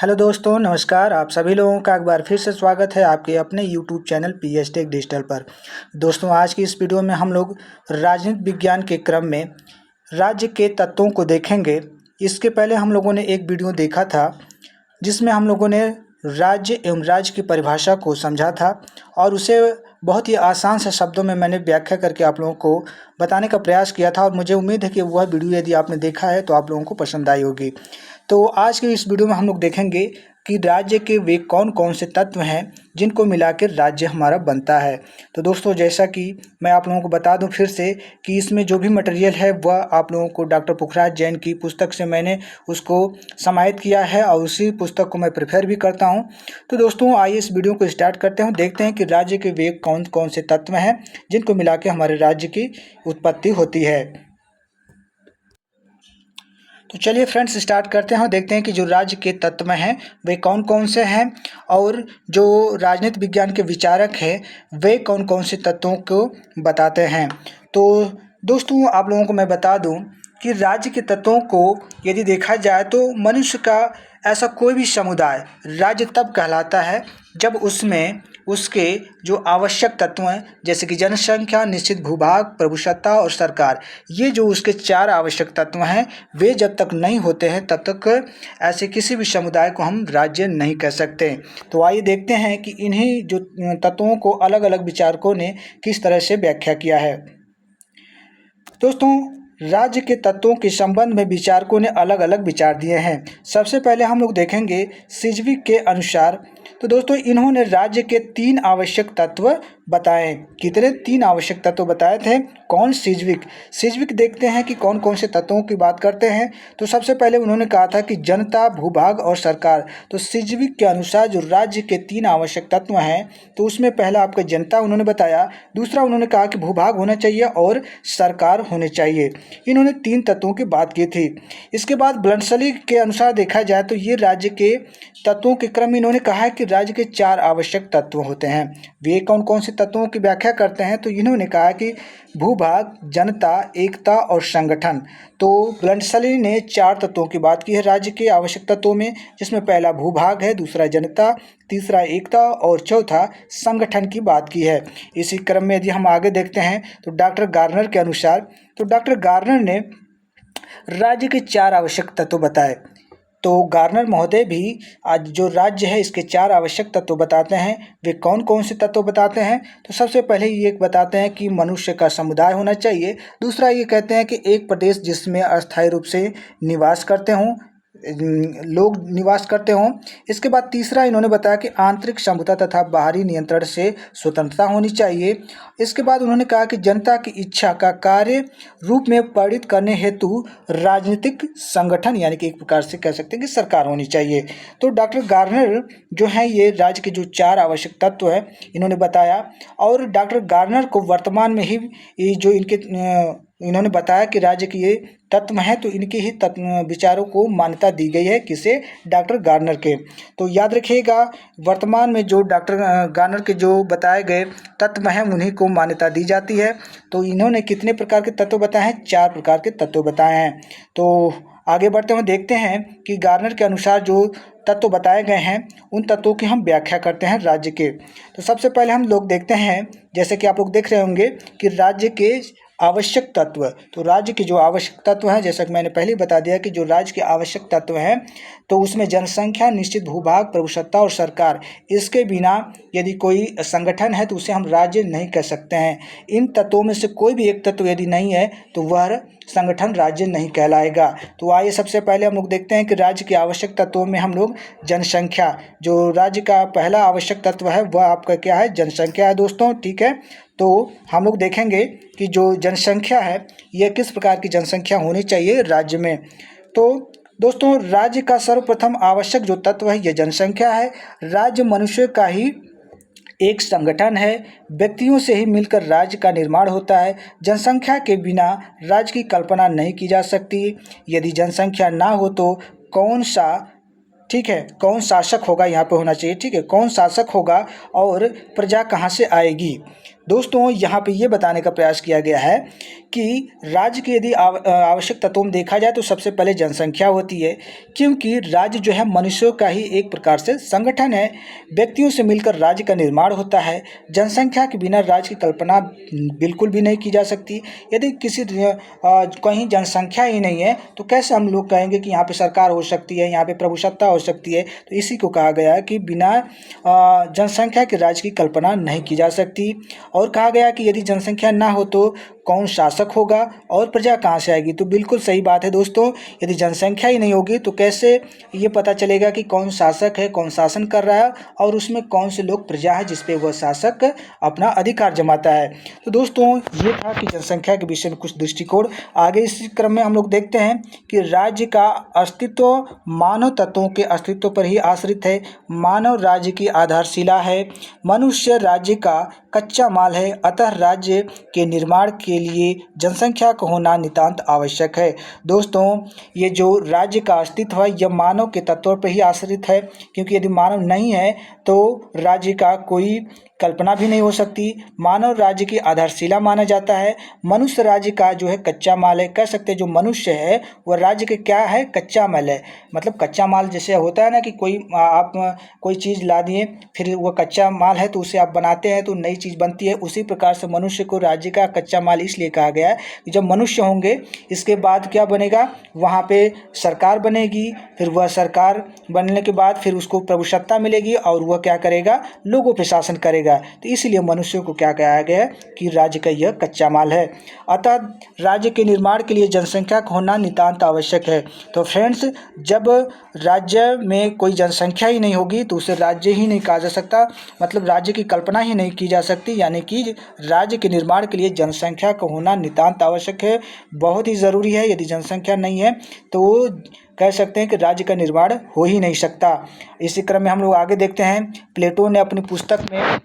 Hello दोस्तों, नमस्कार। आप सभी लोगों का एक बार फिर से स्वागत है आपके अपने YouTube channel pH tech digital पर। दोस्तों, आज की इस वीडियो में हम लोग राजनीति विज्ञान के क्रम में राज्य के तत्वों को देखेंगे। इसके पहले हम लोगों ने एक वीडियो देखा था जिसमें हम लोगों ने राज्य एवं राज्य की परिभाषा को समझा था और उसे बहुत ही आसान से शब्दों में मैंने व्याख्या करके आप लोगों को बताने का प्रयास किया था और मुझे उम्मीद है कि वह वीडियो यदि आपने देखा है तो आप लोगों को पसंद आई होगी। तो आज के इस वीडियो में हम लोग देखेंगे कि राज्य के वे कौन कौन से तत्व हैं जिनको मिलाकर राज्य हमारा बनता है। तो दोस्तों, जैसा कि मैं आप लोगों को बता दूं फिर से कि इसमें जो भी मटेरियल है वह आप लोगों को डॉक्टर पुखराज जैन की पुस्तक से मैंने उसको समाहित किया है और उसी पुस्तक को मैं प्रेफर भी करता हूं। तो दोस्तों, आइए इस वीडियो को स्टार्ट करते हैं। देखते हैं कि राज्य के वे कौन कौन से तत्व हैं जिनको मिला के हमारे राज्य की उत्पत्ति होती है। तो चलिए फ्रेंड्स, स्टार्ट करते हैं और देखते हैं कि जो राज्य के तत्व हैं वे कौन कौन से हैं और जो राजनीति विज्ञान के विचारक हैं वे कौन कौन से तत्वों को बताते हैं। तो दोस्तों, आप लोगों को मैं बता दूं कि राज्य के तत्वों को यदि देखा जाए तो मनुष्य का ऐसा कोई भी समुदाय राज्य तब कहलाता है जब उसमें उसके जो आवश्यक तत्व हैं जैसे कि जनसंख्या, निश्चित भूभाग, प्रभुसत्ता और सरकार, ये जो उसके चार आवश्यक तत्व हैं वे जब तक नहीं होते हैं तब तक ऐसे किसी भी समुदाय को हम राज्य नहीं कह सकते। तो आइए देखते हैं कि इन्हीं जो तत्वों को अलग अलग विचारकों ने किस तरह से व्याख्या किया है। दोस्तों, राज्य के तत्वों के संबंध में विचारकों ने अलग अलग विचार दिए हैं। सबसे पहले हम लोग देखेंगे सिजविक के अनुसार। तो दोस्तों, इन्होंने राज्य के 3 आवश्यक तत्व बताए। कितने? 3 आवश्यक तत्व बताए थे। कौन? सिजविक देखते हैं कि कौन कौन से तत्वों की बात करते हैं। तो सबसे पहले उन्होंने कहा था कि जनता, भूभाग और सरकार। तो सिजविक के अनुसार जो राज्य के 3 आवश्यक तत्व हैं तो उसमें पहला आपका जनता उन्होंने बताया, दूसरा उन्होंने कहा कि भूभाग होना चाहिए और सरकार होने चाहिए। इन्होंने 3 तत्वों की बात की थी। इसके बाद ब्लंडसली के अनुसार देखा जाए तो ये राज्य के तत्वों के क्रम में इन्होंने कहा है कि राज्य के 4 आवश्यक तत्व होते हैं। वे कौन कौन से तत्वों की व्याख्या करते हैं? तो इन्होंने कहा कि भूभाग, जनता, एकता और संगठन। तो ब्लंडसली ने 4 तत्वों की बात की है राज्य के आवश्यक तत्वों में, जिसमें पहला भूभाग है, दूसरा जनता, तीसरा एकता और चौथा संगठन की बात की है। इसी क्रम में यदि हम आगे देखते हैं तो डॉक्टर गार्नर के अनुसार, तो डॉक्टर गार्नर ने राज्य के 4 आवश्यक तत्व बताए। तो गार्नर महोदय भी आज जो राज्य है इसके 4 आवश्यक तत्व बताते हैं। वे कौन कौन से तत्व बताते हैं? तो सबसे पहले ये बताते हैं कि मनुष्य का समुदाय होना चाहिए। दूसरा ये कहते हैं कि एक प्रदेश जिसमें अस्थायी रूप से निवास करते हों, लोग निवास करते हों। इसके बाद तीसरा इन्होंने बताया कि आंतरिक समता तथा बाहरी नियंत्रण से स्वतंत्रता होनी चाहिए। इसके बाद उन्होंने कहा कि जनता की इच्छा का कार्य रूप में परिणत करने हेतु राजनीतिक संगठन यानी कि एक प्रकार से कह सकते हैं कि सरकार होनी चाहिए। तो डॉक्टर गार्नर जो है ये राज्य के जो 4 आवश्यक तत्व है इन्होंने बताया और डॉक्टर गार्नर को वर्तमान में ही ये जो इन्होंने बताया कि राज्य के ये तत्व हैं तो इनके ही तत्व विचारों को मान्यता दी गई है। किसे? डॉक्टर गार्नर के। तो याद रखिएगा, वर्तमान में जो डॉक्टर गार्नर के जो बताए गए तत्व हैं उन्हीं को मान्यता दी जाती है। तो इन्होंने कितने प्रकार के तत्व बताए हैं? 4 प्रकार के तत्व बताए हैं। तो आगे बढ़ते हुए देखते हैं कि गार्नर के अनुसार जो तत्व बताए गए हैं उन तत्वों की हम व्याख्या करते हैं राज्य के। तो सबसे पहले हम लोग देखते हैं, जैसे कि आप लोग देख रहे होंगे कि राज्य के आवश्यक तत्व। तो राज्य के जो आवश्यक तत्व हैं, जैसा कि मैंने पहले ही बता दिया कि जो राज्य के आवश्यक तत्व हैं तो उसमें जनसंख्या, निश्चित भूभाग, प्रभुसत्ता और सरकार। इसके बिना यदि कोई संगठन है तो उसे हम राज्य नहीं कह सकते हैं। इन तत्वों में से कोई भी एक तत्व यदि नहीं है तो वह संगठन राज्य नहीं कहलाएगा। तो आइए सबसे पहले हम लोग देखते हैं कि राज्य के आवश्यक तत्वों में हम लोग जनसंख्या, जो राज्य का पहला आवश्यक तत्व है वह आपका क्या है? जनसंख्या है दोस्तों। ठीक है, तो हम लोग देखेंगे कि जो जनसंख्या है यह किस प्रकार की जनसंख्या होनी चाहिए राज्य में। तो दोस्तों, राज्य का सर्वप्रथम आवश्यक जो तत्व है यह जनसंख्या है। राज्य मनुष्य का ही एक संगठन है। व्यक्तियों से ही मिलकर राज्य का निर्माण होता है। जनसंख्या के बिना राज्य की कल्पना नहीं की जा सकती। यदि जनसंख्या ना हो तो कौन सा, ठीक है, कौन शासक होगा यहाँ पे होना चाहिए। ठीक है, कौन शासक होगा और प्रजा कहाँ से आएगी? दोस्तों यहाँ पे ये बताने का प्रयास किया गया है कि राज्य के यदि आवश्यक तत्वों में देखा जाए तो सबसे पहले जनसंख्या होती है, क्योंकि राज्य जो है मनुष्यों का ही एक प्रकार से संगठन है। व्यक्तियों से मिलकर राज्य का निर्माण होता है। जनसंख्या के बिना राज्य की कल्पना बिल्कुल भी नहीं की जा सकती। यदि किसी कहीं जनसंख्या ही नहीं है तो कैसे हम लोग कहेंगे कि यहाँ पे सरकार हो सकती है, यहाँ पे प्रभुसत्ता हो सकती है। तो इसी को कहा गया है कि बिना जनसंख्या के राज्य की कल्पना नहीं की जा सकती। और कहा गया कि यदि जनसंख्या ना हो तो कौन शासक होगा और प्रजा कहाँ से आएगी। तो बिल्कुल सही बात है दोस्तों, यदि जनसंख्या ही नहीं होगी तो कैसे ये पता चलेगा कि कौन शासक है, कौन शासन कर रहा है और उसमें कौन से लोग प्रजा है जिस पे वह शासक अपना अधिकार जमाता है। तो दोस्तों ये था कि जनसंख्या के विषय में कुछ दृष्टिकोण। आगे इसी क्रम में हम लोग देखते हैं कि राज्य का अस्तित्व मानव तत्वों के अस्तित्व पर ही आश्रित है। मानव राज्य की आधारशिला है। मनुष्य राज्य का कच्चा माल है, अतः राज्य के निर्माण के लिए जनसंख्या का होना नितांत आवश्यक है। दोस्तों ये जो राज्य का अस्तित्व है यह मानव के तत्वों पर ही आश्रित है, क्योंकि यदि मानव नहीं है तो राज्य का कोई कल्पना भी नहीं हो सकती। मानव राज्य की आधारशिला माना जाता है। मनुष्य राज्य का जो है कच्चा माल है। कह सकते हैं जो मनुष्य है वह राज्य के क्या है, कच्चा माल है। मतलब कच्चा माल जैसे होता है ना कि कोई आप कोई चीज़ ला दिए फिर वह कच्चा माल है तो उसे आप बनाते हैं तो नई चीज़ बनती है। उसी प्रकार से मनुष्य को राज्य का कच्चा माल इसलिए कहा गया है कि जब मनुष्य होंगे इसके बाद क्या बनेगा, वहाँ पे सरकार बनेगी। फिर वह सरकार बनने के बाद फिर उसको प्रभुसत्ता मिलेगी और वह क्या करेगा, लोगों पे शासन करेगा। तो इसलिए मनुष्य को क्या कहा गया कि राज्य का यह कच्चा माल है। अतः राज्य के निर्माण के लिए जनसंख्या का होना नितांत आवश्यक है। तो फ्रेंड्स जब राज्य में कोई जनसंख्या ही नहीं होगी तो उसे राज्य ही नहीं कहा जा सकता, मतलब राज्य की कल्पना ही नहीं की जा सकती। यानी कि राज्य के निर्माण के लिए जनसंख्या का होना नितांत आवश्यक है, बहुत ही ज़रूरी है। यदि जनसंख्या नहीं है तो कह सकते हैं कि राज्य का निर्माण हो ही नहीं सकता। इसी क्रम में हम लोग आगे देखते हैं। प्लेटो ने अपनी पुस्तक में,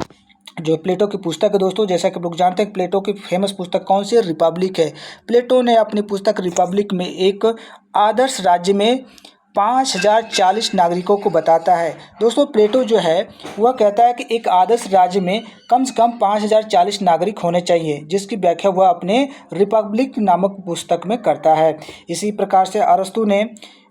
जो प्लेटो की पुस्तक है दोस्तों, जैसा कि लोग जानते हैं प्लेटो की फेमस पुस्तक कौन सी है, रिपब्लिक है। प्लेटो ने अपनी पुस्तक रिपब्लिक में एक आदर्श राज्य में 5040 नागरिकों को बताता है। दोस्तों प्लेटो जो है वह कहता है कि एक आदर्श राज्य में कम से कम 5040 नागरिक होने चाहिए, जिसकी व्याख्या वह अपने रिपब्लिक नामक पुस्तक में करता है। इसी प्रकार से अरस्तु ने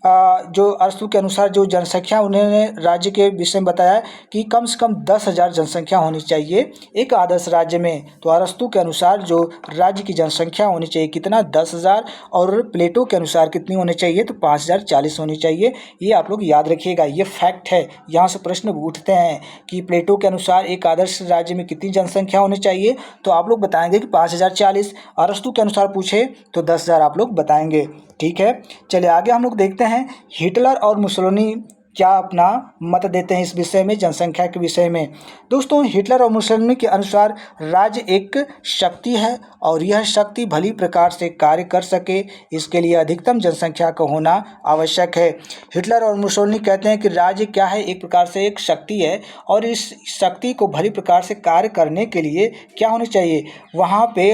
जो अरस्तु के अनुसार जो जनसंख्या उन्होंने राज्य के विषय में बताया कि कम से कम 10,000 जनसंख्या होनी चाहिए एक आदर्श राज्य में। तो अरस्तु के अनुसार जो राज्य की जनसंख्या होनी चाहिए कितना, 10,000, और प्लेटो के अनुसार कितनी होनी चाहिए तो 5040 होनी चाहिए। ये आप लोग याद रखिएगा, ये फैक्ट है। यहाँ से प्रश्न उठते हैं कि प्लेटो के अनुसार एक आदर्श राज्य में कितनी जनसंख्या होनी चाहिए, तो आप लोग बताएंगे कि 5040। अरस्तु के अनुसार पूछे तो 10,000 आप लोग बताएंगे। ठीक है, चलिए आगे हम लोग देखते हैं हिटलर और मुसोलिनी क्या अपना मत देते हैं इस विषय में, जनसंख्या के विषय में। दोस्तों हिटलर और मुसोलिनी के अनुसार राज्य एक शक्ति है और यह शक्ति भली प्रकार से कार्य कर सके इसके लिए अधिकतम जनसंख्या का होना आवश्यक है। हिटलर और मुसोलिनी कहते हैं कि राज्य क्या है, एक प्रकार से एक शक्ति है और इस शक्ति को भली प्रकार से कार्य करने के लिए क्या होना चाहिए, वहाँ पे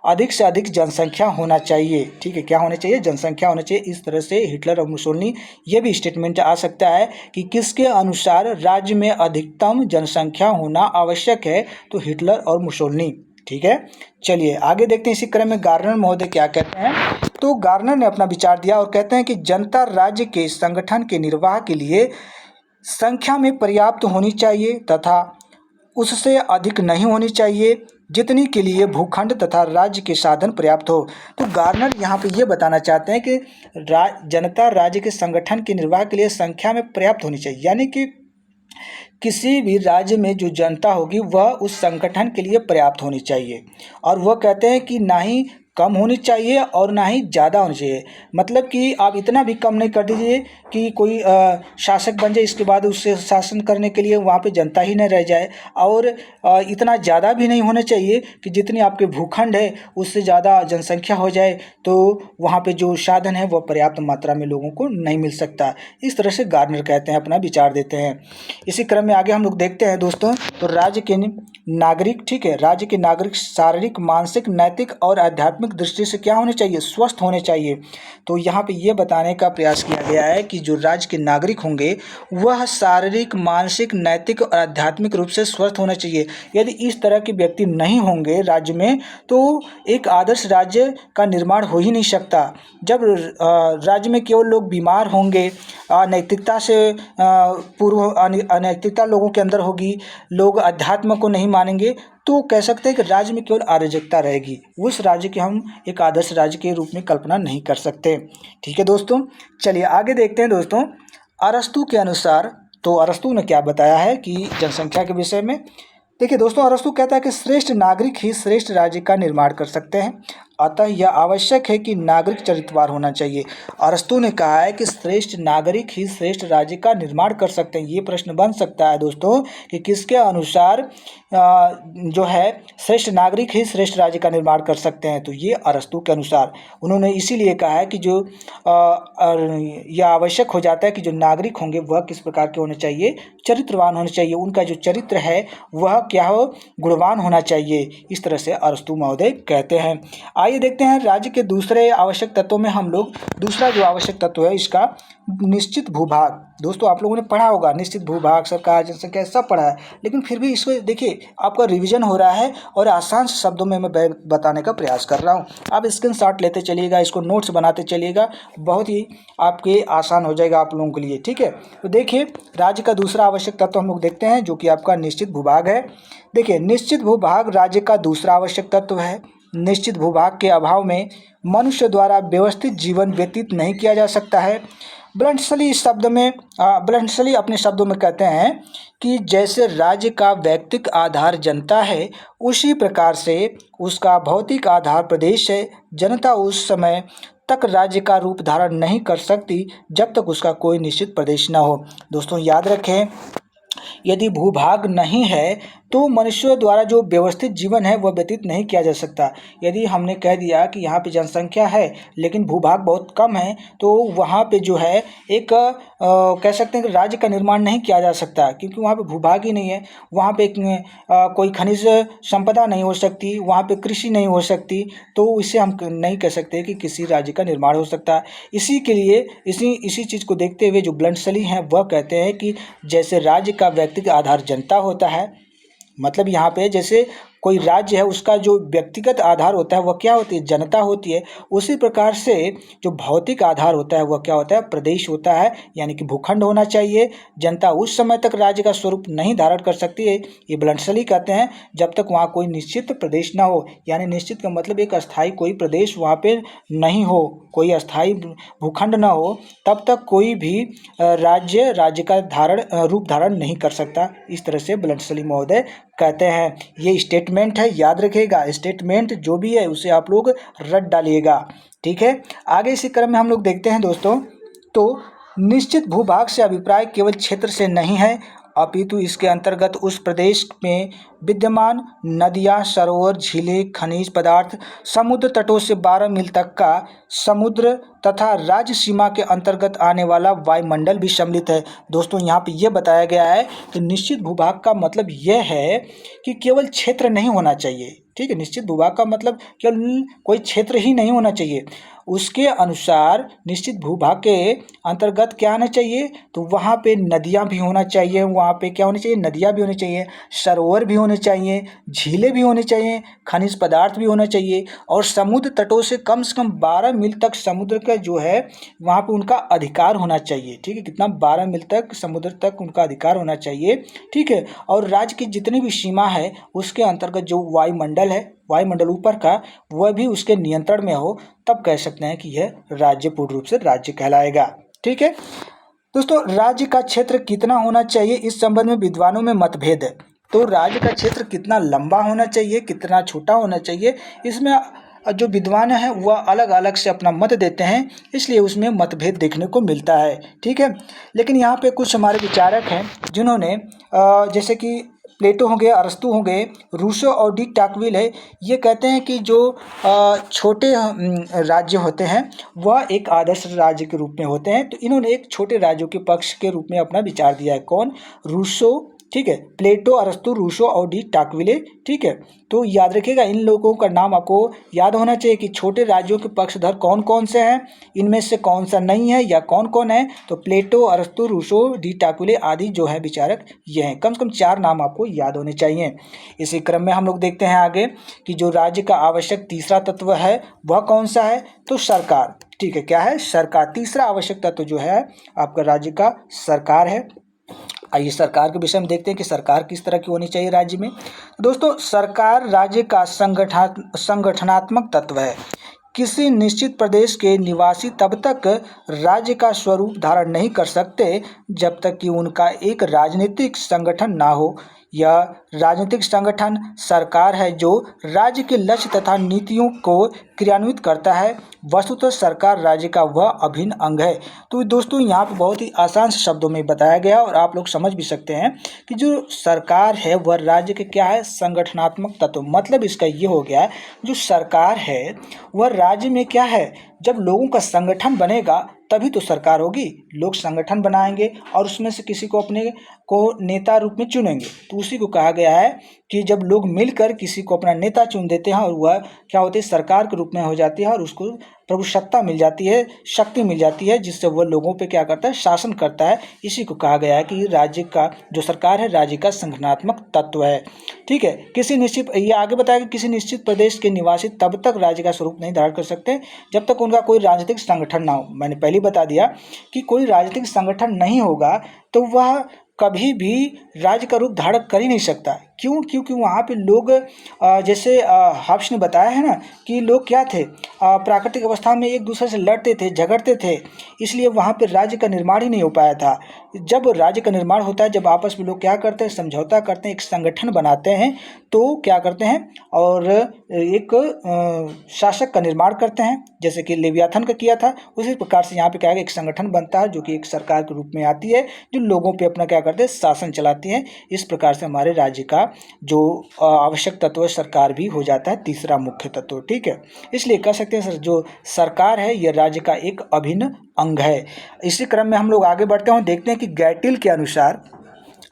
अधिक से अधिक जनसंख्या होना चाहिए। ठीक है, क्या होना चाहिए, जनसंख्या होना चाहिए। इस तरह से हिटलर और मुसोलिनी ये भी स्टेटमेंट आ सकता है कि किसके अनुसार राज्य में अधिकतम जनसंख्या होना आवश्यक है, तो हिटलर और मुसोलिनी। ठीक है, चलिए आगे देखते हैं। इसी क्रम में गार्नर महोदय क्या कहते हैं, तो गार्नर ने अपना विचार दिया और कहते हैं कि जनता राज्य के संगठन के निर्वाह के लिए संख्या में पर्याप्त होनी चाहिए तथा उससे अधिक नहीं होनी चाहिए जितनी के लिए भूखंड तथा राज्य के साधन पर्याप्त हो। तो गार्नर यहाँ पे ये बताना चाहते हैं कि जनता राज्य के संगठन के निर्वाह के लिए संख्या में पर्याप्त होनी चाहिए, यानी कि किसी भी राज्य में जो जनता होगी वह उस संगठन के लिए पर्याप्त होनी चाहिए। और वह कहते हैं कि ना ही कम होनी चाहिए और ना ही ज़्यादा होनी चाहिए, मतलब कि आप इतना भी कम नहीं कर दीजिए कि कोई शासक बन जाए इसके बाद उससे शासन करने के लिए वहाँ पे जनता ही न रह जाए, और इतना ज़्यादा भी नहीं होना चाहिए कि जितनी आपके भूखंड है उससे ज़्यादा जनसंख्या हो जाए तो वहाँ पे जो साधन है वह पर्याप्त मात्रा में लोगों को नहीं मिल सकता। इस तरह से गार्नर कहते हैं, अपना विचार देते हैं। इसी क्रम में आगे हम लोग देखते हैं दोस्तों, तो राज्य के नागरिक, ठीक है, राज्य के नागरिक शारीरिक, मानसिक, नैतिक और आध्यात्मिक दृष्टि से क्या होने चाहिए, स्वस्थ होने चाहिए। तो यहाँ पे ये बताने का प्रयास किया गया है कि जो राज्य के नागरिक होंगे वह शारीरिक, मानसिक, नैतिक और आध्यात्मिक रूप से स्वस्थ होना चाहिए। यदि इस तरह के व्यक्ति नहीं होंगे राज्य में तो एक आदर्श राज्य का निर्माण हो ही नहीं सकता। जब राज्य में केवल लोग बीमार होंगे, अनैतिकता से अनैतिकता लोगों के अंदर होगी, लोग अध्यात्म को नहीं मानेंगे, तो कह सकते हैं कि राज्य में केवल अराजकता रहेगी। उस राज्य की हम एक आदर्श राज्य के रूप में कल्पना नहीं कर सकते। ठीक है दोस्तों, चलिए आगे देखते हैं दोस्तों। अरस्तू के अनुसार, तो अरस्तू ने क्या बताया है कि जनसंख्या के विषय में, देखिए दोस्तों, अरस्तू कहता है कि श्रेष्ठ नागरिक ही श्रेष्ठ राज्य का निर्माण कर सकते हैं, अतः यह आवश्यक है कि नागरिक चरित्रवान होना चाहिए। अरस्तू ने कहा है कि श्रेष्ठ नागरिक ही श्रेष्ठ राज्य का निर्माण कर सकते हैं। ये प्रश्न बन सकता है दोस्तों कि किसके अनुसार जो है श्रेष्ठ नागरिक ही श्रेष्ठ राज्य का निर्माण कर सकते हैं, तो ये अरस्तू के अनुसार। उन्होंने इसीलिए कहा है कि जो यह आवश्यक हो जाता है कि जो नागरिक होंगे वह किस प्रकार के होने चाहिए, चरित्रवान होने चाहिए, उनका जो चरित्र है वह क्या हो, गुणवान होना चाहिए। इस तरह से अरस्तू महोदय कहते हैं। आइए देखते हैं राज्य के दूसरे आवश्यक तत्वों में हम लोग, दूसरा जो आवश्यक तत्व है इसका निश्चित भूभाग। दोस्तों आप लोगों ने पढ़ा होगा निश्चित भूभाग, सरकार, जनसंख्या, सब पढ़ा है, लेकिन फिर भी इसको देखिए आपका रिवीजन हो रहा है और आसान शब्दों में मैं बताने का प्रयास कर रहा हूँ। आप स्क्रीनशॉट लेते चलिएगा, इसको नोट्स बनाते चलिएगा, बहुत ही आपके आसान हो जाएगा आप लोगों के लिए। ठीक है, तो देखिए राज्य का दूसरा आवश्यक तत्व हम लोग देखते हैं जो कि आपका निश्चित भूभाग है। देखिए निश्चित भूभाग राज्य का दूसरा आवश्यक तत्व है। निश्चित भूभाग के अभाव में मनुष्य द्वारा व्यवस्थित जीवन व्यतीत नहीं किया जा सकता है। ब्लंटसली अपने शब्दों में कहते हैं कि जैसे राज्य का वैयक्तिक आधार जनता है, उसी प्रकार से उसका भौतिक आधार प्रदेश है। जनता उस समय तक राज्य का रूप धारण नहीं कर सकती जब तक उसका कोई निश्चित प्रदेश न हो। दोस्तों याद रखें, यदि भूभाग नहीं है तो मनुष्यों द्वारा जो व्यवस्थित जीवन है वह व्यतीत नहीं किया जा सकता। यदि हमने कह दिया कि यहाँ पे जनसंख्या है लेकिन भूभाग बहुत कम है, तो वहाँ पे जो है एक कह सकते हैं कि राज्य का निर्माण नहीं किया जा सकता, क्योंकि वहाँ पे भूभाग ही नहीं है। वहाँ पे कोई खनिज संपदा नहीं हो सकती, वहाँ पे कृषि नहीं हो सकती, तो इसे हम नहीं कह सकते कि किसी राज्य का निर्माण हो सकता है। इसी के लिए इसी चीज़ को देखते हुए जो ब्लंटसली हैं वह कहते हैं कि जैसे राज्य का व्यक्तिगत आधार जनता होता है, मतलब यहाँ पे जैसे कोई राज्य है उसका जो व्यक्तिगत आधार होता है वह क्या होती है, जनता होती है, उसी प्रकार से जो भौतिक आधार होता है वह क्या होता है, प्रदेश होता है, यानी कि भूखंड होना चाहिए। जनता उस समय तक राज्य का स्वरूप नहीं धारण कर सकती है, ये ब्लंटसली कहते हैं, जब तक वहाँ कोई निश्चित प्रदेश ना हो। यानी निश्चित का मतलब एक अस्थायी कोई प्रदेश वहाँ पे नहीं हो, कोई अस्थायी भूखंड ना हो, तब तक कोई भी राज्य का रूप धारण नहीं कर सकता। इस तरह से ब्लंटसली महोदय कहते हैं। ये स्टेटमेंट है, याद रखिएगा, स्टेटमेंट जो भी है उसे आप लोग रट डालिएगा। ठीक है, आगे इसी क्रम में हम लोग देखते हैं दोस्तों। तो निश्चित भूभाग से अभिप्राय केवल क्षेत्र से नहीं है, अपितु इसके अंतर्गत उस प्रदेश में विद्यमान नदियाँ, सरोवर, झीलें, खनिज पदार्थ, समुद्र तटों से 12 मील तक का समुद्र तथा राज्य सीमा के अंतर्गत आने वाला वायुमंडल भी सम्मिलित है। दोस्तों यहाँ पे ये बताया गया है कि निश्चित भूभाग का मतलब यह है कि केवल क्षेत्र नहीं होना चाहिए। ठीक है, निश्चित भूभाग का मतलब केवल कोई क्षेत्र ही नहीं होना चाहिए। उसके अनुसार निश्चित भूभाग के अंतर्गत क्या आना चाहिए, तो वहाँ पे नदियाँ भी होना चाहिए, वहाँ पे क्या होनी चाहिए, नदियाँ भी होनी चाहिए, सरोवर भी होने चाहिए, झीलें भी होनी चाहिए, खनिज पदार्थ भी होना चाहिए, और समुद्र तटों से कम 12 मील तक समुद्र का जो है वहाँ पे उनका अधिकार होना चाहिए। ठीक है, कितना, 12 मील तक समुद्र तक उनका अधिकार होना चाहिए। ठीक है, और राज्य की जितनी भी सीमा है उसके अंतर्गत जो वायुमंडल है, वायुमंडल ऊपर का, वह भी उसके नियंत्रण में हो, तब कह सकते हैं कि यह राज्य पूर्ण रूप से राज्य कहलाएगा। ठीक है दोस्तों, राज्य का क्षेत्र कितना होना चाहिए, इस संबंध में विद्वानों में मतभेद है। तो राज्य का क्षेत्र कितना लंबा होना चाहिए, कितना छोटा होना चाहिए, इसमें जो विद्वान हैं वह अलग अलग से अपना मत देते हैं, इसलिए उसमें मतभेद देखने को मिलता है। ठीक है, लेकिन यहाँ पे कुछ हमारे विचारक हैं जिन्होंने जैसे कि प्लेटो हो गए, अरस्तू हो गए, रूसो और डी टाकविल है, ये कहते हैं कि जो छोटे राज्य होते हैं वह एक आदर्श राज्य के रूप में होते हैं। तो इन्होंने एक छोटे राज्यों के पक्ष के रूप में अपना विचार दिया है। कौन, रूसो ठीक है, प्लेटो, अरस्तु, रूसो और डी टाकविले। ठीक है, तो याद रखिएगा इन लोगों का नाम आपको याद होना चाहिए कि छोटे राज्यों के पक्षधर कौन कौन से हैं, इनमें से कौन सा नहीं है या कौन कौन है। तो प्लेटो, अरस्तु, रूसो, डी टाकविले आदि जो है विचारक ये हैं। कम से कम 4 नाम आपको याद होने चाहिए। इसी क्रम में हम लोग देखते हैं आगे कि जो राज्य का आवश्यक तीसरा तत्व है वह कौन सा है, तो सरकार। ठीक है, क्या है, सरकार। तीसरा आवश्यक तत्व जो है आपका राज्य का सरकार है। आइए सरकार के विषय में देखते हैं कि सरकार किस तरह की होनी चाहिए राज्य में। दोस्तों, सरकार राज्य का संगठनात्मक तत्व है। किसी निश्चित प्रदेश के निवासी तब तक राज्य का स्वरूप धारण नहीं कर सकते जब तक कि उनका एक राजनीतिक संगठन ना हो। यह राजनीतिक संगठन सरकार है जो राज्य के लक्ष्य तथा नीतियों को क्रियान्वित करता है। वस्तुतः सरकार राज्य का वह अभिन्न अंग है। तो दोस्तों यहाँ पे बहुत ही आसान से शब्दों में बताया गया और आप लोग समझ भी सकते हैं कि जो सरकार है वह राज्य के क्या है, संगठनात्मक तत्व। मतलब इसका ये हो गया, जो सरकार है वह राज्य में क्या है, जब लोगों का संगठन बनेगा तभी तो सरकार होगी। लोग संगठन बनाएंगे और उसमें से किसी को अपने को नेता रूप में चुनेंगे, तो उसी को कहा गया है कि जब लोग मिलकर किसी को अपना नेता चुन देते हैं और वह क्या होती है, सरकार के रूप में हो जाती है और उसको प्रभुसत्ता मिल जाती है, शक्ति मिल जाती है, जिससे वह लोगों पे क्या करता है, शासन करता है। इसी को कहा गया है कि राज्य का जो सरकार है राज्य का संगठनात्मक तत्व है। ठीक है, किसी निश्चित, ये आगे बताया कि किसी निश्चित प्रदेश के निवासी तब तक राज्य का स्वरूप नहीं धारण कर सकते जब तक उनका कोई राजनीतिक संगठन ना हो। मैंने पहले बता दिया कि कोई राजनीतिक संगठन नहीं होगा तो वह कभी भी राज्य का रूप धारण कर ही नहीं सकता। क्यों? क्योंकि वहाँ पे लोग जैसे हब्स ने बताया है ना कि लोग क्या थे, प्राकृतिक अवस्था में एक दूसरे से लड़ते थे, झगड़ते थे, इसलिए वहाँ पे राज्य का निर्माण ही नहीं हो पाया था। जब राज्य का निर्माण होता है, जब आपस में लोग क्या करते हैं, समझौता करते हैं, एक संगठन बनाते हैं, तो क्या करते हैं और एक शासक का निर्माण करते हैं, जैसे कि लेवियाथन का किया था। उसी प्रकार से यहाँ पे क्या है, एक संगठन बनता है जो कि एक सरकार के रूप में आती है, जो लोगों पे अपना क्या करते हैं, शासन चलाती है। इस प्रकार से हमारे राज्य का जो आवश्यक तत्व सरकार भी हो जाता है तीसरा मुख्य तत्व। ठीक है, इसलिए कह सकते हैं सर जो सरकार है यह राज्य का एक अभिन्न अंग है। इसी क्रम में हम लोग आगे बढ़ते हैं, देखते हैं कि गैटिल के अनुसार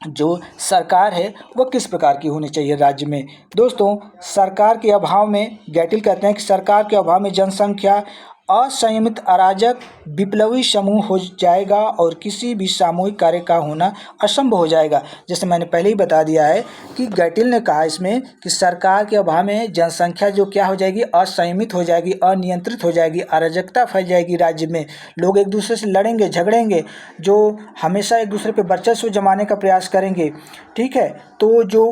जो सरकार है वह किस प्रकार की होनी चाहिए राज्य में। दोस्तों, सरकार के अभाव में, गैटिल कहते हैं कि सरकार के अभाव में जनसंख्या असंयमित, अराजक, विप्लवी समूह हो जाएगा और किसी भी सामूहिक कार्य का होना असंभव हो जाएगा। जैसे मैंने पहले ही बता दिया है कि गैटिल ने कहा इसमें कि सरकार के अभाव में जनसंख्या जो क्या हो जाएगी, असंयमित हो जाएगी, अनियंत्रित हो जाएगी, अराजकता फैल जाएगी राज्य में। लोग एक दूसरे से लड़ेंगे, झगड़ेंगे, जो हमेशा एक दूसरे पर वर्चस्व जमाने का प्रयास करेंगे। ठीक है, तो जो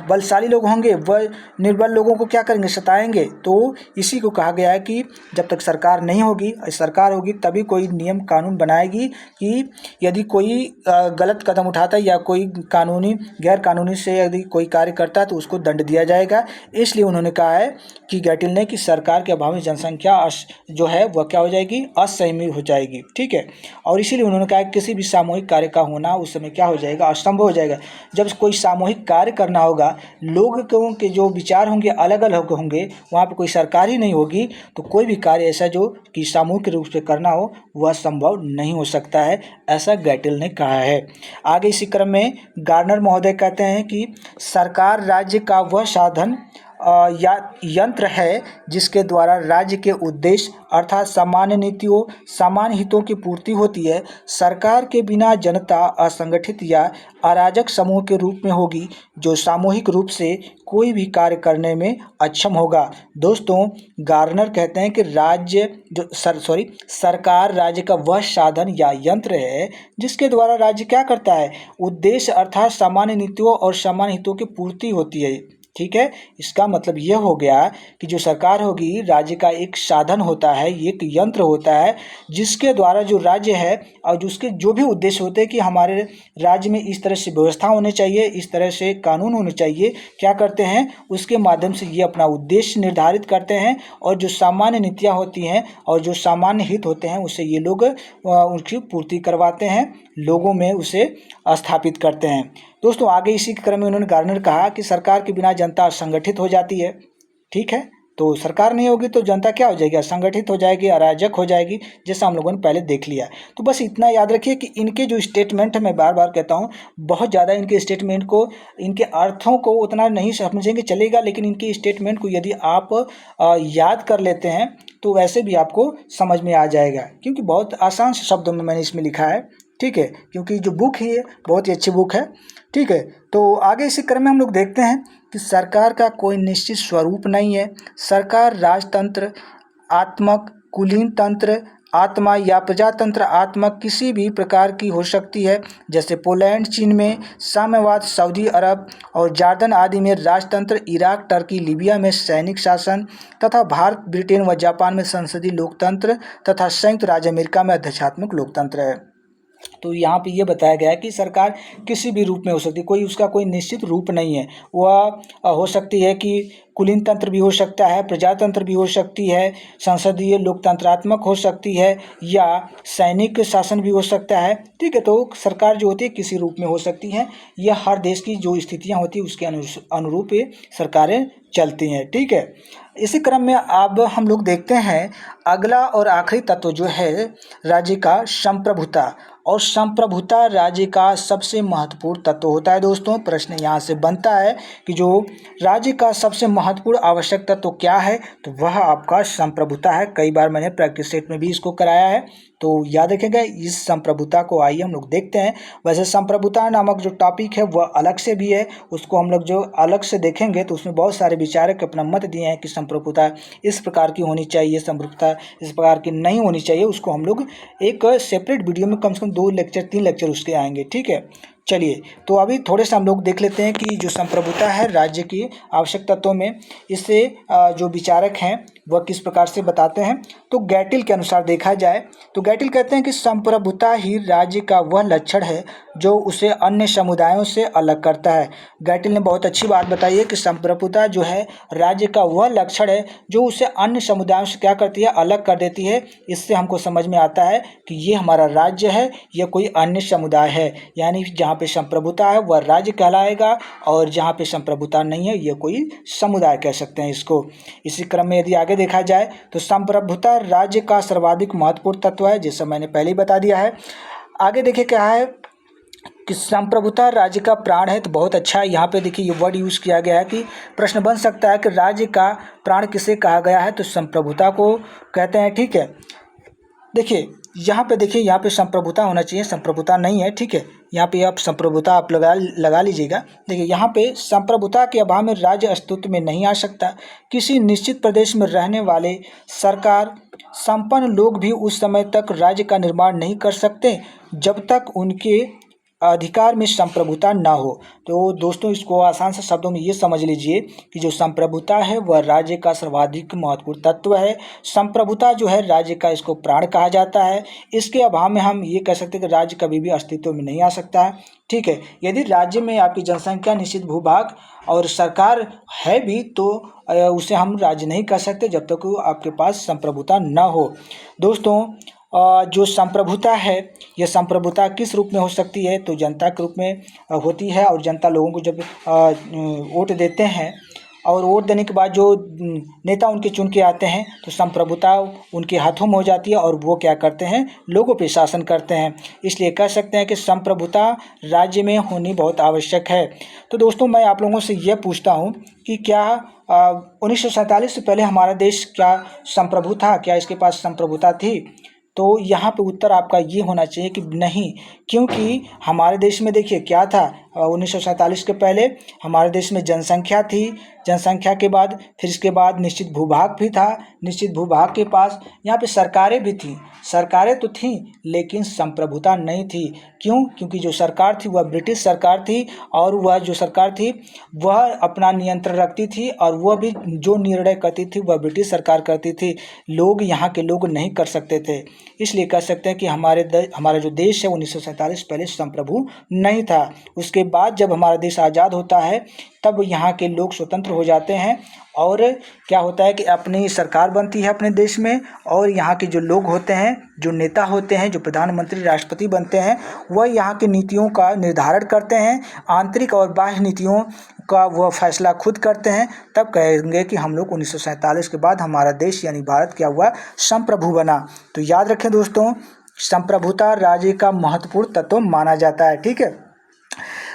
बलशाली लोग होंगे वह निर्बल लोगों को क्या करेंगे, सताएंगे। तो इसी को कहा गया है कि जब तक सरकार नहीं होगी, सरकार होगी तभी कोई नियम कानून बनाएगी कि यदि कोई गलत कदम उठाता है या कोई कानूनी गैर कानूनी से यदि कोई कार्य करता है तो उसको दंड दिया जाएगा। इसलिए उन्होंने कहा है कि गैटिल ने कि सरकार के अभाव में जनसंख्या जो है वह क्या हो जाएगी, असंयमित हो जाएगी। ठीक है, और इसीलिए उन्होंने कहा कि किसी भी सामूहिक कार्य का होना उस समय क्या हो जाएगा, असंभव हो जाएगा। जब कोई सामूहिक कार्य करना होगा, लोगों के जो विचार होंगे अलग अलग होंगे, वहाँ पे कोई सरकार ही नहीं होगी, तो कोई भी कार्य ऐसा जो कि सामूहिक रूप से करना हो वह संभव नहीं हो सकता है, ऐसा गैटिल ने कहा है। आगे इसी क्रम में गार्नर महोदय कहते हैं कि सरकार राज्य का वह साधन या यंत्र है जिसके द्वारा राज्य के उद्देश्य अर्थात सामान्य नीतियों, सामान्य हितों की पूर्ति होती है। सरकार के बिना जनता असंगठित या अराजक समूह के रूप में होगी जो सामूहिक रूप से कोई भी कार्य करने में अक्षम होगा। दोस्तों, गार्नर कहते हैं कि सरकार राज्य का वह साधन या यंत्र है जिसके द्वारा राज्य क्या करता है, उद्देश्य अर्थात सामान्य नीतियों और सामान्य हितों की पूर्ति होती है। ठीक है, इसका मतलब यह हो गया कि जो सरकार होगी राज्य का एक साधन होता है, एक यंत्र होता है जिसके द्वारा जो राज्य है और जिसके जो भी उद्देश्य होते हैं कि हमारे राज्य में इस तरह से व्यवस्था होनी चाहिए, इस तरह से कानून होने चाहिए, क्या करते हैं उसके माध्यम से ये अपना उद्देश्य निर्धारित करते हैं और जो सामान्य नीतियाँ होती हैं और जो सामान्य हित होते हैं उससे ये लोग उनकी पूर्ति करवाते हैं, लोगों में उसे स्थापित करते हैं। दोस्तों, आगे इसी के क्रम में उन्होंने गार्नर कहा कि सरकार के बिना जनता असंगठित हो जाती है। ठीक है, तो सरकार नहीं होगी तो जनता क्या हो जाएगी, असंगठित हो जाएगी, अराजक हो जाएगी, जैसा हम लोगों ने पहले देख लिया। तो बस इतना याद रखिए कि इनके जो स्टेटमेंट है, मैं बार बार कहता हूँ, बहुत ज़्यादा इनके स्टेटमेंट को, इनके अर्थों को उतना नहीं समझेंगे चलेगा, लेकिन इनके स्टेटमेंट को यदि आप याद कर लेते हैं तो वैसे भी आपको समझ में आ जाएगा, क्योंकि बहुत आसान से शब्दों में मैंने इसमें लिखा है। ठीक है, क्योंकि जो बुक है ये बहुत ही अच्छी बुक है। ठीक है, तो आगे इसी क्रम में हम लोग देखते हैं कि सरकार का कोई निश्चित स्वरूप नहीं है। सरकार राजतंत्र आत्मक, कुलीन तंत्र आत्मा या प्रजातंत्र आत्मक किसी भी प्रकार की हो सकती है, जैसे पोलैंड चीन में साम्यवाद, सऊदी अरब और जॉर्डन आदि में राजतंत्र, इराक, टर्की, लीबिया में सैनिक शासन तथा भारत, ब्रिटेन व जापान में संसदीय लोकतंत्र तथा संयुक्त राज्य अमेरिका में आध्यात्मिक लोकतंत्र है। तो यहाँ पे ये बताया गया है कि सरकार किसी भी रूप में हो सकती है, कोई उसका कोई निश्चित रूप नहीं है। वह हो सकती है कि कुलीन तंत्र भी हो सकता है, प्रजातंत्र भी हो सकती है, संसदीय लोकतंत्रात्मक हो सकती है, या सैनिक शासन भी हो सकता है। ठीक है, तो सरकार जो होती है किसी रूप में हो सकती है। यह हर देश की जो स्थितियाँ होती है उसके अनुरूप ये सरकारें चलती हैं। ठीक है, इसी क्रम में अब हम लोग देखते हैं अगला और आखिरी तत्व जो है राज्य का संप्रभुता। और संप्रभुता राज्य का सबसे महत्वपूर्ण तत्व होता है। दोस्तों, प्रश्न यहाँ से बनता है कि जो राज्य का सबसे महत्वपूर्ण आवश्यक तत्व क्या है, तो वह आपका संप्रभुता है। कई बार मैंने प्रैक्टिस सेट में भी इसको कराया है, तो याद रखेंगे इस संप्रभुता को। आइए हम लोग देखते हैं। वैसे संप्रभुता नामक जो टॉपिक है वह अलग से भी है, उसको हम लोग जो अलग से देखेंगे तो उसमें बहुत सारे विचारक अपना मत दिए हैं कि संप्रभुता इस प्रकार की होनी चाहिए, संप्रभुता इस प्रकार की नहीं होनी चाहिए। उसको हम लोग एक सेपरेट वीडियो में कम से कम 2 लेक्चर 3 लेक्चर उसके आएंगे। ठीक है, चलिए तो अभी थोड़े से हम लोग देख लेते हैं कि जो संप्रभुता है राज्य की आवश्यक तत्वों में, इससे जो विचारक हैं वह किस प्रकार से बताते हैं। तो गैटिल के अनुसार देखा जाए तो गैटिल कहते हैं कि संप्रभुता ही राज्य का वह लक्षण है जो उसे अन्य समुदायों से अलग करता है। गैटिल ने बहुत अच्छी बात बताई है कि संप्रभुता जो है राज्य का वह लक्षण है जो उसे अन्य समुदायों से क्या करती है, अलग कर देती है। इससे हमको समझ में आता है कि ये हमारा राज्य है, यह कोई अन्य समुदाय है। यानी जहाँ पे संप्रभुता है वह राज्य कहलाएगा, और जहाँ पे संप्रभुता नहीं है यह कोई समुदाय कह सकते हैं इसको। इसी क्रम में यदि आगे देखा जाए तो संप्रभुता राज्य का सर्वाधिक महत्वपूर्ण तत्व है, जैसा मैंने पहले ही बता दिया है। आगे देखिए क्या है कि संप्रभुता राज्य का प्राण है। तो बहुत अच्छा है, यहाँ पे देखिए ये वर्ड यूज़ किया गया है कि प्रश्न बन सकता है कि राज्य का प्राण किसे कहा गया है, तो संप्रभुता को कहते हैं। ठीक है, देखिए यहाँ पे देखिए, यहाँ पे संप्रभुता होना चाहिए, संप्रभुता नहीं है। ठीक है, यहाँ पे आप संप्रभुता आप लगा लीजिएगा। देखिए यहाँ पे संप्रभुता के अभाव में राज्य अस्तित्व में नहीं आ सकता। किसी निश्चित प्रदेश में रहने वाले सरकार संपन्न लोग भी उस समय तक राज्य का निर्माण नहीं कर सकते जब तक उनके अधिकार में संप्रभुता ना हो। तो दोस्तों इसको आसान से शब्दों में ये समझ लीजिए कि जो संप्रभुता है वह राज्य का सर्वाधिक महत्वपूर्ण तत्व है। संप्रभुता जो है राज्य का, इसको प्राण कहा जाता है। इसके अभाव में हम ये कह सकते हैं कि राज्य कभी भी अस्तित्व में नहीं आ सकता है। ठीक है, यदि राज्य में आपकी जनसंख्या, निश्चित भूभाग और सरकार है भी तो उसे हम राज्य नहीं कह सकते जब तक आपके पास संप्रभुता न हो। दोस्तों जो संप्रभुता है, यह संप्रभुता किस रूप में हो सकती है, तो जनता के रूप में होती है। और जनता लोगों को जब वोट देते हैं और वोट देने के बाद जो नेता उनके चुन के आते हैं तो संप्रभुता उनके हाथों में हो जाती है और वो क्या करते हैं, लोगों पे शासन करते हैं। इसलिए कह सकते हैं कि संप्रभुता राज्य में होनी बहुत आवश्यक है। तो दोस्तों मैं आप लोगों से यह पूछता हूँ कि क्या 1947 से पहले हमारा देश क्या संप्रभु था, क्या इसके पास संप्रभुता थी? तो यहाँ पे उत्तर आपका ये होना चाहिए कि नहीं, क्योंकि हमारे देश में देखिए क्या था, 1947 के पहले हमारे देश में जनसंख्या थी। जनसंख्या के बाद फिर इसके बाद निश्चित भूभाग भी था। निश्चित भूभाग के पास यहाँ पे सरकारें भी थीं। सरकारें तो थीं लेकिन संप्रभुता नहीं थी। क्यों? क्योंकि जो सरकार थी वह ब्रिटिश सरकार थी और वह जो सरकार थी वह अपना नियंत्रण रखती थी और वह भी जो निर्णय करती थी वह ब्रिटिश सरकार करती थी। लोग, यहाँ के लोग नहीं कर सकते थे। इसलिए कह सकते हैं कि हमारा जो देश है 1947 पहले संप्रभु नहीं था। उसके उसके बाद जब हमारा देश आज़ाद होता है तब यहाँ के लोग स्वतंत्र हो जाते हैं और क्या होता है कि अपनी सरकार बनती है अपने देश में, और यहाँ के जो लोग होते हैं, जो नेता होते हैं, जो प्रधानमंत्री राष्ट्रपति बनते हैं, वह यहाँ की नीतियों का निर्धारण करते हैं, आंतरिक और बाह्य नीतियों का वह फैसला खुद करते हैं। तब कहेंगे कि हम लोग 1947 के बाद हमारा देश यानी भारत क्या हुआ, संप्रभु बना। तो याद रखें दोस्तों, संप्रभुता राज्य का महत्वपूर्ण तत्व माना जाता है। ठीक है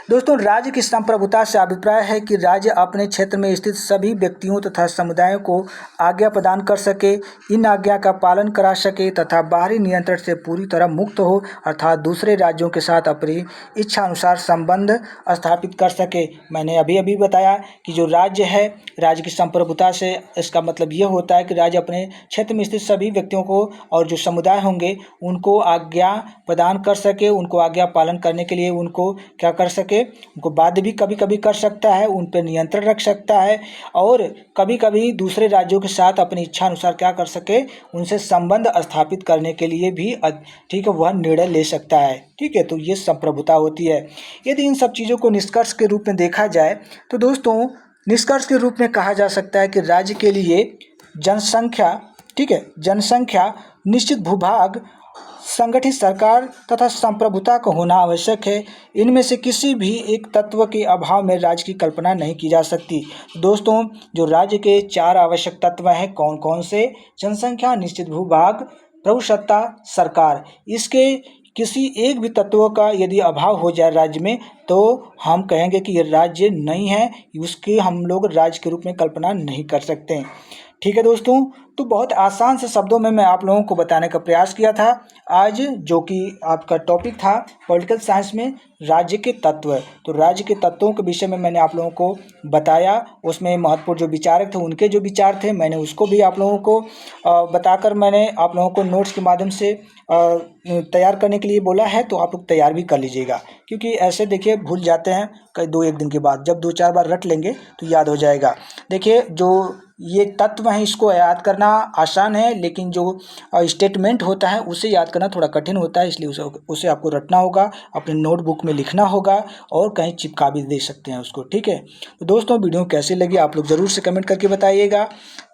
दोस्तों, राज्य की संप्रभुता से अभिप्राय है कि राज्य अपने क्षेत्र में स्थित सभी व्यक्तियों तथा समुदायों को आज्ञा प्रदान कर सके, इन आज्ञा का पालन करा सके तथा बाहरी नियंत्रण से पूरी तरह मुक्त हो, अर्थात दूसरे राज्यों के साथ अपनी इच्छा अनुसार संबंध स्थापित कर सके। मैंने अभी अभी बताया कि जो राज्य है, राज्य की संप्रभुता से इसका मतलब ये होता है कि राज्य अपने क्षेत्र में स्थित सभी व्यक्तियों को और जो समुदाय होंगे उनको आज्ञा प्रदान कर सके, उनको आज्ञा पालन करने के लिए उनको क्या कर सके, उनको बाध्य भी कभी कभी कर सकता है, उन पर नियंत्रण रख सकता है, और कभी कभी दूसरे राज्यों के साथ अपनी इच्छा अनुसार क्या कर सके, उनसे संबंध स्थापित करने के लिए भी ठीक है वह निर्णय ले सकता है। ठीक है, तो ये संप्रभुता होती है। यदि इन सब चीज़ों को निष्कर्ष के रूप में देखा जाए तो दोस्तों, निष्कर्ष के रूप में कहा जा सकता है कि राज्य के लिए जनसंख्या, ठीक है, जनसंख्या, निश्चित भूभाग, संगठित सरकार तथा संप्रभुता का होना आवश्यक है। इनमें से किसी भी एक तत्व के अभाव में राज्य की कल्पना नहीं की जा सकती। दोस्तों, जो राज्य के 4 आवश्यक तत्व हैं, कौन कौन से? जनसंख्या, निश्चित भूभाग, प्रभुसत्ता, सरकार। इसके किसी एक भी तत्व का यदि अभाव हो जाए राज्य में तो हम कहेंगे कि ये राज्य नहीं है, उसकी हम लोग राज्य के रूप में कल्पना नहीं कर सकते। ठीक है दोस्तों, तो बहुत आसान से शब्दों में मैं आप लोगों को बताने का प्रयास किया था आज, जो कि आपका टॉपिक था पॉलिटिकल साइंस में राज्य के तत्व। तो राज्य के तत्वों के विषय में मैंने आप लोगों को बताया, उसमें महत्वपूर्ण जो विचारक थे उनके जो विचार थे मैंने उसको भी आप लोगों को बताकर मैंने आप लोगों को नोट्स के माध्यम से तैयार करने के लिए बोला है। तो आप लोग तैयार भी कर लीजिएगा, क्योंकि ऐसे देखिए भूल जाते हैं कई 2-1 दिन के बाद, जब 2-4 बार रट लेंगे तो याद हो जाएगा। देखिए जो ये तत्व हैं इसको याद करना आसान है, लेकिन जो स्टेटमेंट होता है उसे याद करना थोड़ा कठिन होता है, इसलिए उसे आपको रटना होगा, अपने नोटबुक में लिखना होगा और कहीं चिपका भी दे सकते हैं उसको। ठीक है, तो दोस्तों वीडियो कैसी लगी आप लोग ज़रूर से कमेंट करके बताइएगा।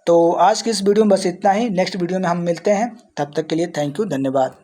तो आज की इस वीडियो में बस इतना ही, नेक्स्ट वीडियो में हम मिलते हैं, तब तक के लिए थैंक यू, धन्यवाद।